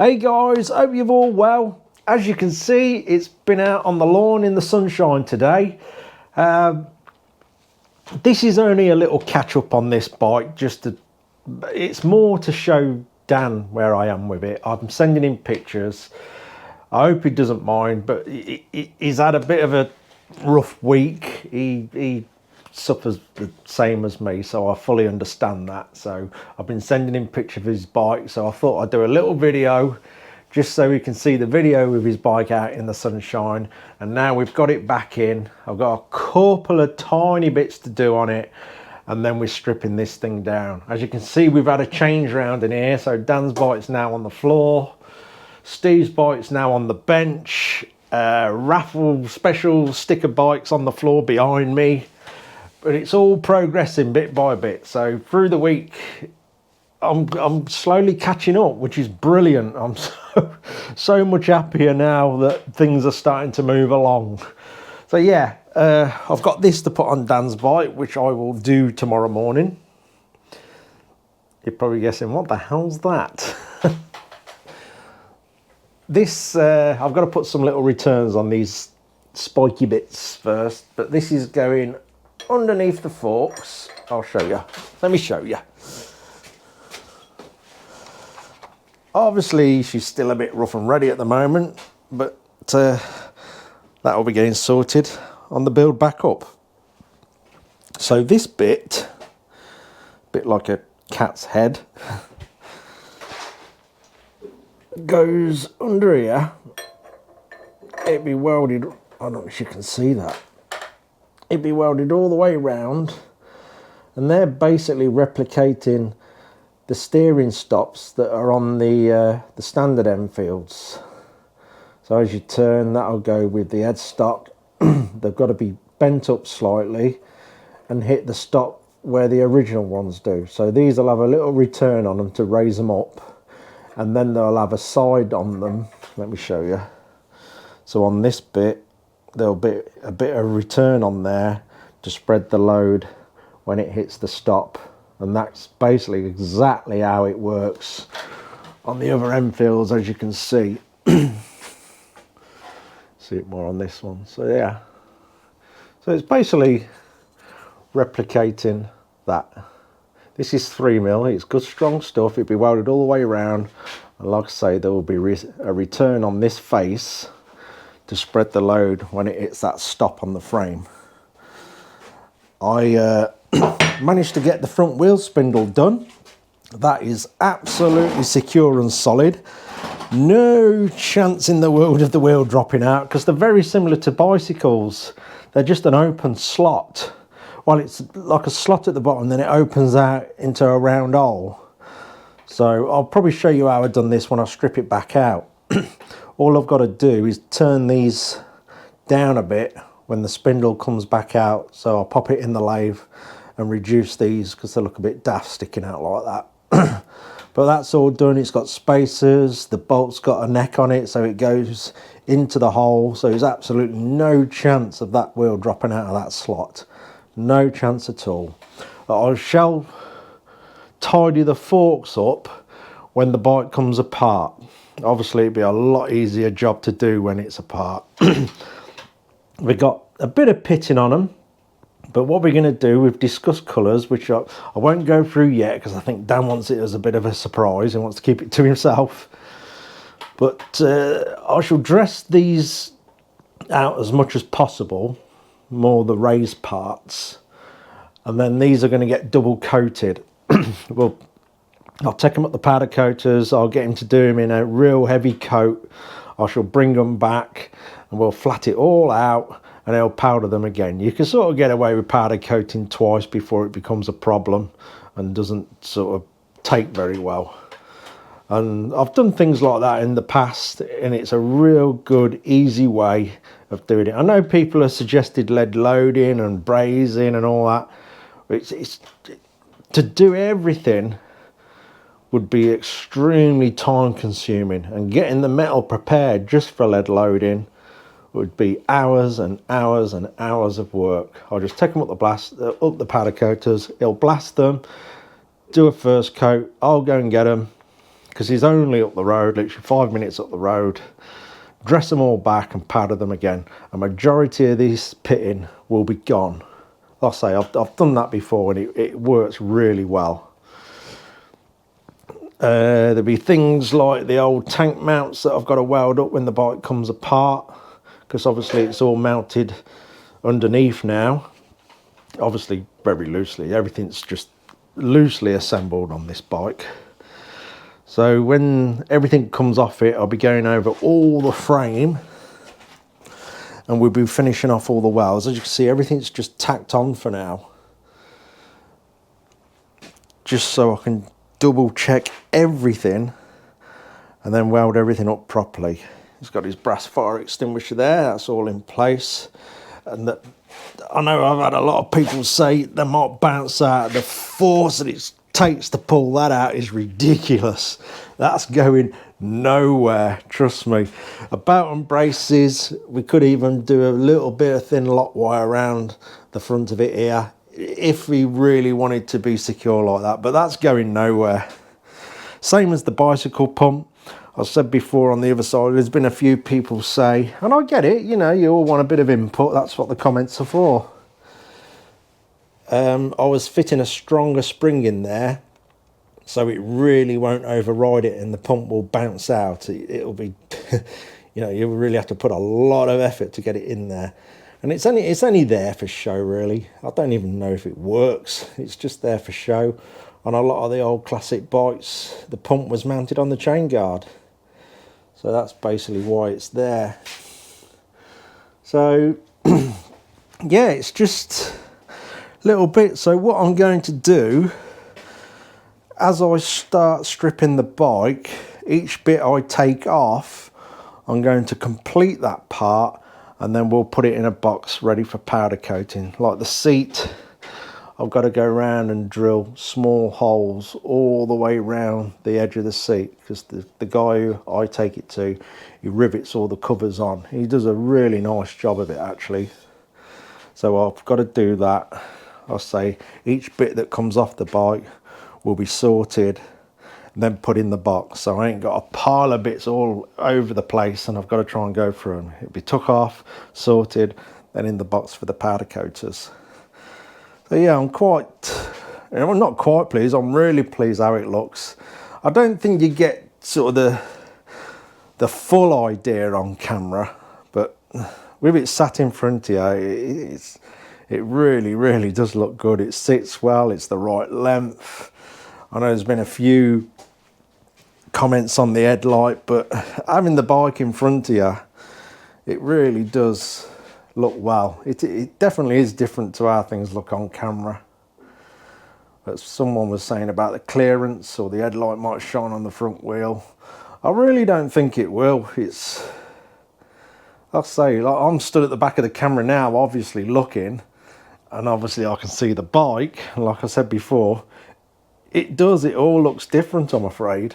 Hey guys, hope you're all well. As you can see, it's been out on the lawn in the sunshine today. This is only a little catch up on this bike, it's more to show Dan where I am with it. I'm sending him pictures. I hope he doesn't mind, but he's had a bit of a rough week. He suffers the same as me, so I fully understand that. So I've been sending him pictures of his bike, so I thought I'd do a little video just so he can see the video with his bike out in the sunshine. And now we've got it back in. I've got a couple of tiny bits to do on it, and then we're stripping this thing down. As you can see, we've had a change round in here. So Dan's bike's now on the floor, Steve's bike's now on the bench, raffle special sticker bikes on the floor behind me. But it's all progressing bit by bit. So through the week, I'm slowly catching up, which is brilliant. I'm so much happier now that things are starting to move along. So yeah, I've got this to put on Dan's bike, which I will do tomorrow morning. You're probably guessing, what the hell's that? This, I've got to put some little returns on these spiky bits first, but this is going underneath the forks. I'll show you. Let me show you. Obviously, she's still a bit rough and ready at the moment, but that will be getting sorted on the build back up. So this bit like a cat's head, goes under here. It'd be welded, I don't know if you can see that. It'd be welded all the way around, and they're basically replicating the steering stops that are on the standard Enfields. So as you turn, that'll go with the headstock. They've got to be bent up slightly and hit the stop where the original ones do. So these will have a little return on them to raise them up, and then they'll have a side on them. Let me show you. So on this bit, there'll be a bit of return on there to spread the load when it hits the stop. And that's basically exactly how it works on the other Enfields, as you can see. See it more on this one. So yeah, so it's basically replicating that. This is 3mm, it's good strong stuff. It'll be welded all the way around, and like I say, there will be a return on this face to spread the load when it hits that stop on the frame. I managed to get the front wheel spindle done. That is absolutely secure and solid. No chance in the world of the wheel dropping out, because they're very similar to bicycles. They're just an open slot. Well, it's like a slot at the bottom, then it opens out into a round hole. So I'll probably show you how I've done this when I strip it back out. All I've got to do is turn these down a bit when the spindle comes back out. So I'll pop it in the lathe and reduce these because they look a bit daft sticking out like that. But that's all done. It's got spacers, the bolt's got a neck on it so it goes into the hole. So there's absolutely no chance of that wheel dropping out of that slot. No chance at all. I shall tidy the forks up when the bike comes apart. Obviously it'd be a lot easier job to do when it's apart. We've got a bit of pitting on them, but what we're going to do, we've discussed colours, which I won't go through yet because I think Dan wants it as a bit of a surprise and wants to keep it to himself. But I shall dress these out as much as possible, more the raised parts, and then these are going to get double coated. Well, I'll take them up the powder coaters, I'll get him to do them in a real heavy coat. I shall bring them back and we'll flat it all out and I'll powder them again. You can sort of get away with powder coating twice before it becomes a problem and doesn't sort of take very well. And I've done things like that in the past, and it's a real good, easy way of doing it. I know people have suggested lead loading and brazing and all that. It's to do everything would be extremely time consuming, and getting the metal prepared just for lead loading would be hours and hours and hours of work. I'll just take them up the powder coaters, it'll blast them, do a first coat, I'll go and get them, because he's only up the road, literally 5 minutes up the road. Dress them all back and powder them again. A majority of this pitting will be gone. Like I say, I've done that before and it works really well. There'll be things like the old tank mounts that I've got to weld up when the bike comes apart, because obviously it's all mounted underneath now. Obviously very loosely, everything's just loosely assembled on this bike. So when everything comes off it, I'll be going over all the frame and we'll be finishing off all the welds. As you can see, everything's just tacked on for now, just so I can double check everything and then weld everything up properly. He's got his brass fire extinguisher there, that's all in place. And that, I know I've had a lot of people say they might bounce out. The force that it takes to pull that out is ridiculous. That's going nowhere, trust me. About and braces, we could even do a little bit of thin lock wire around the front of it here if we really wanted to be secure like that, but that's going nowhere. Same as the bicycle pump. I said before on the other side, there's been a few people say, and I get it, you know, you all want a bit of input, that's what the comments are for. I was fitting a stronger spring in there so it really won't override it and the pump will bounce out. It'll be, you know, you'll really have to put a lot of effort to get it in there. And it's only there for show, really. I don't even know if it works. It's just there for show. On a lot of the old classic bikes, the pump was mounted on the chain guard. So that's basically why it's there. So, yeah, it's just little bit. So what I'm going to do, as I start stripping the bike, each bit I take off, I'm going to complete that part and then we'll put it in a box ready for powder coating. Like the seat, I've got to go around and drill small holes all the way around the edge of the seat, because the guy who I take it to, he rivets all the covers on. He does a really nice job of it actually. So I've got to do that. I'll say each bit that comes off the bike will be sorted and then put in the box. So I ain't got a pile of bits all over the place and I've got to try and go through them. It'll be took off, sorted, then in the box for the powder coaters. So yeah, I'm not quite pleased, I'm really pleased how it looks. I don't think you get sort of the full idea on camera, but with it sat in front of you, it really does look good. It sits well, it's the right length. I know there's been a few comments on the headlight, but having the bike in front of you, it really does look well. It definitely is different to how things look on camera. But someone was saying about the clearance, or the headlight might shine on the front wheel. I really don't think it will. I'll say, like, I'm stood at the back of the camera now, obviously looking, and obviously I can see the bike. Like I said before, it all looks different, I'm afraid.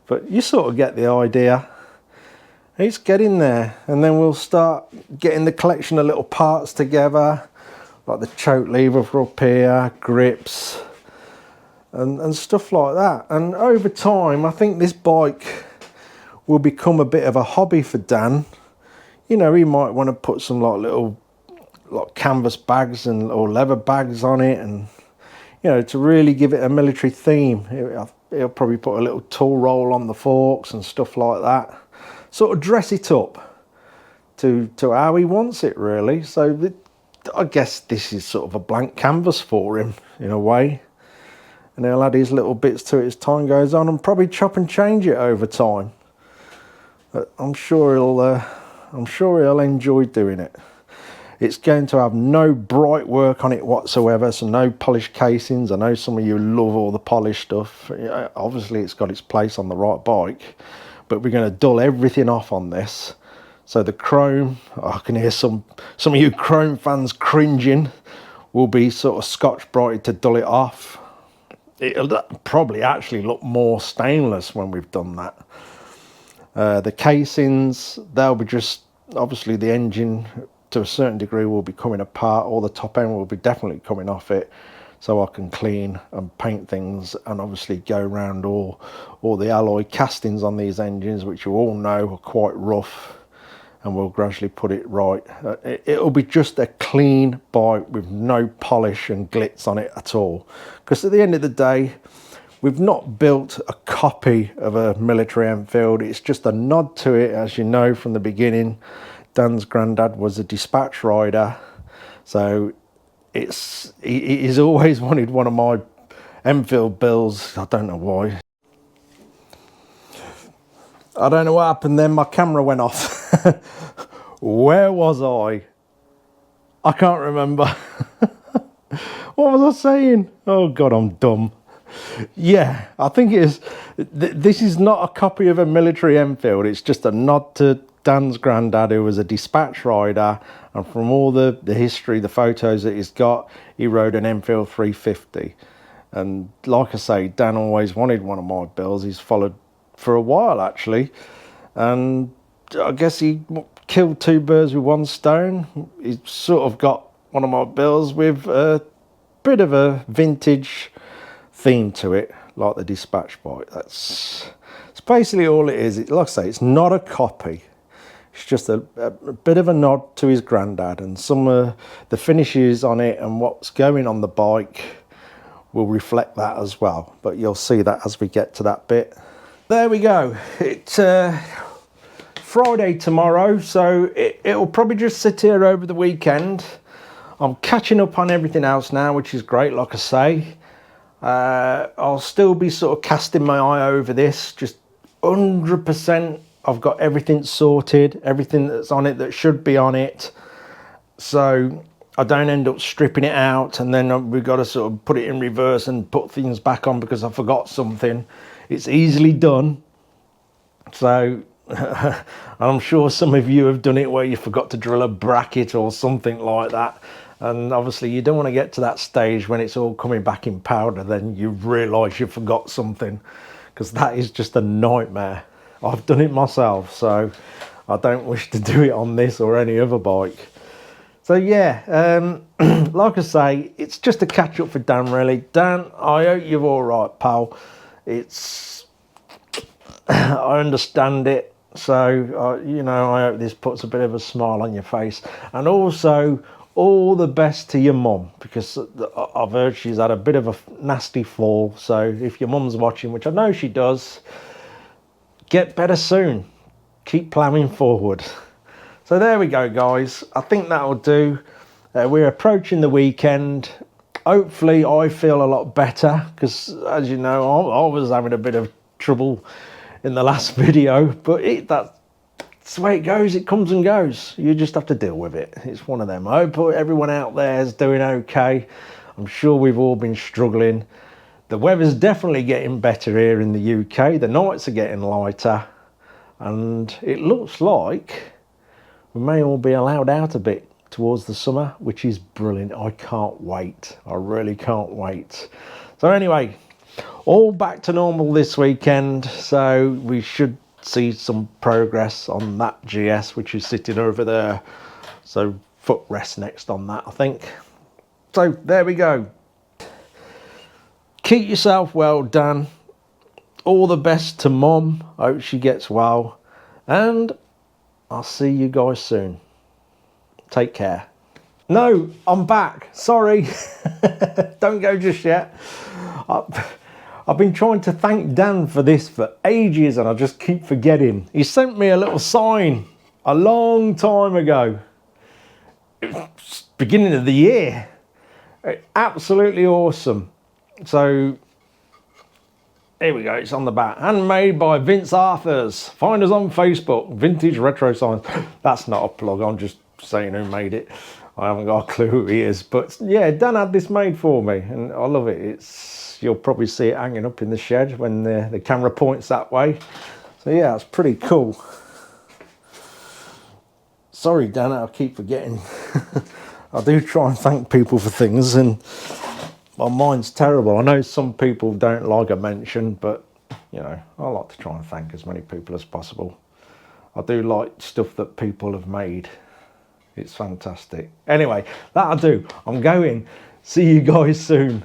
But you sort of get the idea. It's getting there, and then we'll start getting the collection of little parts together, like the choke lever for up here, grips, and stuff like that. And over time, I think this bike will become a bit of a hobby for Dan. You know, he might want to put some little canvas bags or leather bags on it, and you know, to really give it a military theme. He'll probably put a little tool roll on the forks and stuff like that. Sort of dress it up to how he wants it, really. So I guess this is sort of a blank canvas for him in a way, and he'll add his little bits to it as time goes on, and probably chop and change it over time. But I'm sure he'll enjoy doing it. It's going to have no bright work on it whatsoever, so no polished casings. I know some of you love all the polished stuff. Obviously it's got its place on the right bike, but we're going to dull everything off on this. So the chrome, I can hear some of you chrome fans cringing, will be sort of scotch brighted to dull it off. It'll probably actually look more stainless when we've done that. The casings, they'll be just, obviously the engine to a certain degree will be coming apart, or the top end will be definitely coming off it. so I can clean and paint things, and obviously go around all the alloy castings on these engines, which you all know are quite rough, and we'll gradually put it right. It'll be just a clean bike with no polish and glitz on it at all, because at the end of the day, we've not built a copy of a military Enfield. It's just a nod to it. As you know from the beginning, Dan's granddad was a dispatch rider, so he's always wanted one of my Enfield builds. I don't know why. I don't know what happened then. My camera went off. Where was I? I can't remember. What was I saying? Oh God, I'm dumb. Yeah, I think it is. This is not a copy of a military Enfield. It's just a nod to Dan's granddad, who was a dispatch rider, and from all the history, the photos that he's got, he rode an Enfield 350. And like I say, Dan always wanted one of my builds. He's followed for a while actually, and I guess he killed two birds with one stone. He's sort of got one of my builds with a bit of a vintage theme to it, like the dispatch bike. It's basically all it is. Like I say, it's not a copy. It's just a bit of a nod to his granddad, and some of the finishes on it and what's going on the bike will reflect that as well. But you'll see that as we get to that bit. There we go. It's Friday tomorrow, so it'll probably just sit here over the weekend. I'm catching up on everything else now, which is great, like I say. I'll still be sort of casting my eye over this, just 100%. I've got everything sorted, everything that's on it that should be on it, so I don't end up stripping it out and then we've got to sort of put it in reverse and put things back on because I forgot something. It's easily done. So I'm sure some of you have done it where you forgot to drill a bracket or something like that, and obviously you don't want to get to that stage when it's all coming back in powder, then you realise you forgot something, because that is just a nightmare. I've done it myself, so I don't wish to do it on this or any other bike. So yeah, like I say, it's just a catch up for Dan really. Dan, I hope you're all right, pal. I understand it, so you know, I hope this puts a bit of a smile on your face. And also, all the best to your mum, because I've heard she's had a bit of a nasty fall. So if your mum's watching, which I know she does, get better soon. Keep ploughing forward. So there we go, guys. I think that'll do. We're approaching the weekend. Hopefully I feel a lot better, because as you know, I was having a bit of trouble in the last video, but that's the way it goes. It comes and goes. You just have to deal with it. It's one of them. I hope everyone out there is doing okay. I'm sure we've all been struggling. The weather's definitely getting better here in the UK. The nights are getting lighter, and it looks like we may all be allowed out a bit towards the summer, which is brilliant. I can't wait. I really can't wait. So anyway, all back to normal this weekend, so we should see some progress on that GS, which is sitting over there. So footrest next on that, I think. So there we go. Keep yourself well, Dan. All the best to Mum. Hope she gets well, and I'll see you guys soon. Take care. No, I'm back. Sorry. Don't go just yet. I've been trying to thank Dan for this for ages, and I just keep forgetting. He sent me a little sign a long time ago. It was beginning of the year. Absolutely awesome. So here we go, it's on the back. Handmade by Vince Arthurs. Find us on Facebook, Vintage Retro Signs. That's not a plug, I'm just saying who made it. I haven't got a clue who he is, but yeah, Dan had this made for me, and I love it. You'll probably see it hanging up in the shed when the camera points that way. So yeah, it's pretty cool. Sorry, Dan, I keep forgetting. I do try and thank people for things, and my mind's terrible. I know some people don't like a mention, but you know, I like to try and thank as many people as possible. I do like stuff that people have made. It's fantastic. Anyway, that'll do. I'm going. See you guys soon.